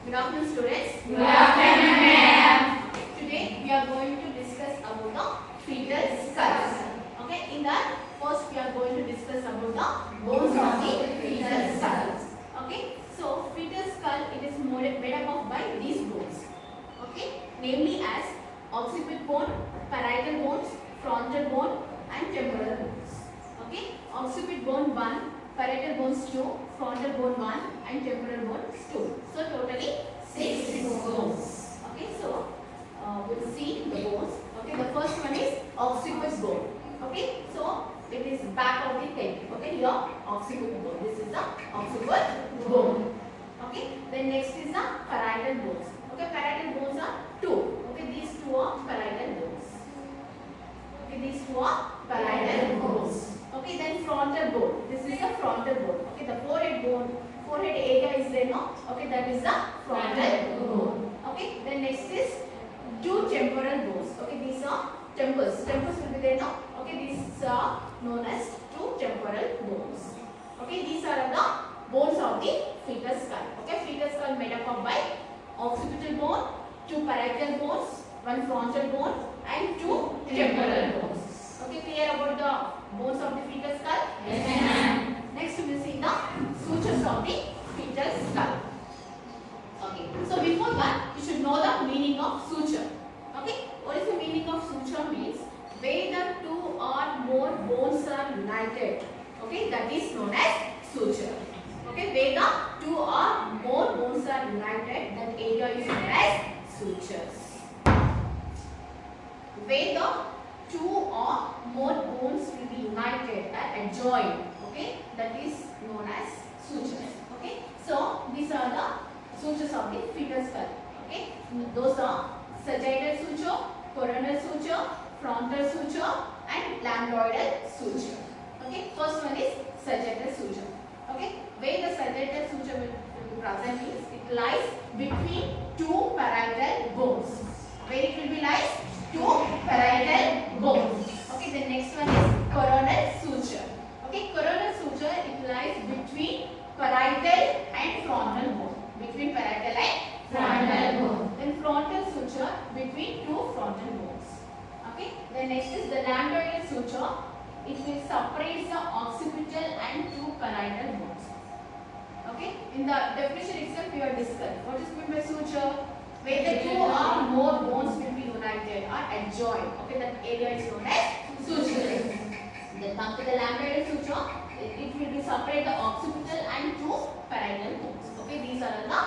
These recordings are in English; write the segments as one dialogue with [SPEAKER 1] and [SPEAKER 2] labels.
[SPEAKER 1] Good afternoon, students.
[SPEAKER 2] Good afternoon, ma'am.
[SPEAKER 1] Today we are going to discuss about the fetal skulls. Okay, in that first we are going to discuss about the bones of the fetal skulls. Okay, so fetal skull, it is made up of by these bones. Okay, namely as occiput bone, parietal bones, frontal bone, and temporal bones. Okay, occiput bone 1, parietal bones 2, frontal bone 1, and temporal bones 2. So totally 6 bones. Okay, so we'll see the bones. Okay, the first one is occiput bone. Okay, so it is back of the head. Okay, here occiput bone. This is the occiput bone. Okay, then next is the parietal bones. Okay, parietal bones are 2. Okay, these two are parietal bones. Okay, these two are parietal bones. Okay, then frontal bone. This is the frontal bone. Okay, the forehead area is there, no? Okay, that is the frontal bone. Okay, then next is two temporal bones. Okay, these are temples. Temples will be there, no? Okay, these are known as two temporal bones. Okay, these are the bones of the fetal skull. Okay, fetal skull made up of by occipital bone, two parietal bones, one frontal bone, and two temporal bones. Okay, clear about the bones of the fetal skull?
[SPEAKER 2] Yes, ma'am.
[SPEAKER 1] Next we will see the sutures of the fetal skull. Okay, so before that you should know the meaning of suture. Okay, what is the meaning of suture means? Where the two or more bones are united. Okay, that is known as suture. Okay, where the two or more bones are united, that area is known as sutures. Where the two or more bones will be united and adjoined, okay, that is known as sutures. Okay, so these are the sutures of the fetal skull. Okay, those are sagittal suture, coronal suture, frontal suture, and lambdoidal suture. Okay, first one is sagittal suture. Okay, where the sagittal suture will be present means it lies between two parietal bones. Where it will be lies? Two parietal bones. Okay, the next one is coronal suture. Okay, coronal suture, it lies between parietal and frontal bone. Between parietal and frontal bone. Then frontal suture between two frontal bones. Okay, then next is the lambdoidal suture. It will separate the occipital and two parietal bones. Okay, in the definition itself we have discussed. What is meant by suture? Where the two or more bones will be united or adjoined. Okay, that area is known as suture. Then come to the lambdoidal suture. It will be separate the occipital and two parietal bones. Okay, these are the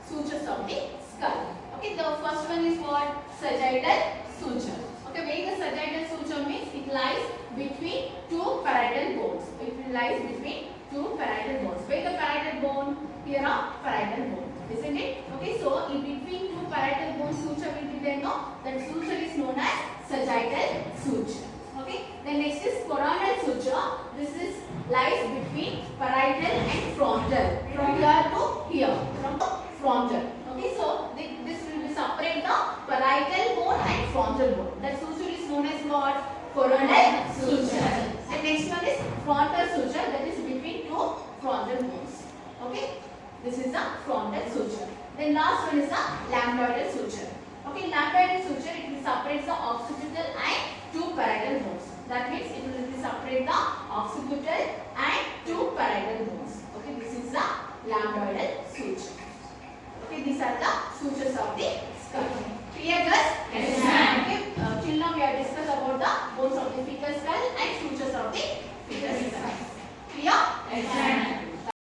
[SPEAKER 1] sutures of the skull. Okay, the first one is what? Sagittal suture. Okay, where the sagittal suture means it lies between two parietal bones. It lies between two parietal bones. Where the parietal bone? Here are parietal bone. Isn't it? Okay, so in between two parietal bone suture will be there, no? That suture is known as sagittal suture. Okay, then next is coronal suture. This is lies between parietal and frontal. From here to here. From frontal. Okay, so this will be separate the parietal bone and frontal bone. That suture is known as what? Coronal suture. The next one is frontal suture, that is between two frontal bones. Okay, this is the frontal suture. Then last one is the lambdoidal suture. Okay, lambdoidal suture, it will separate the occipital and two parietal bones. That means it will separate the occipital and two parietal bones. Okay, this is the lambdoidal suture. Okay, these are the sutures of the skull. Clear, girls?
[SPEAKER 2] Yes, ma'am.
[SPEAKER 1] Okay, till now we have discussed about the bones of the fetal skull and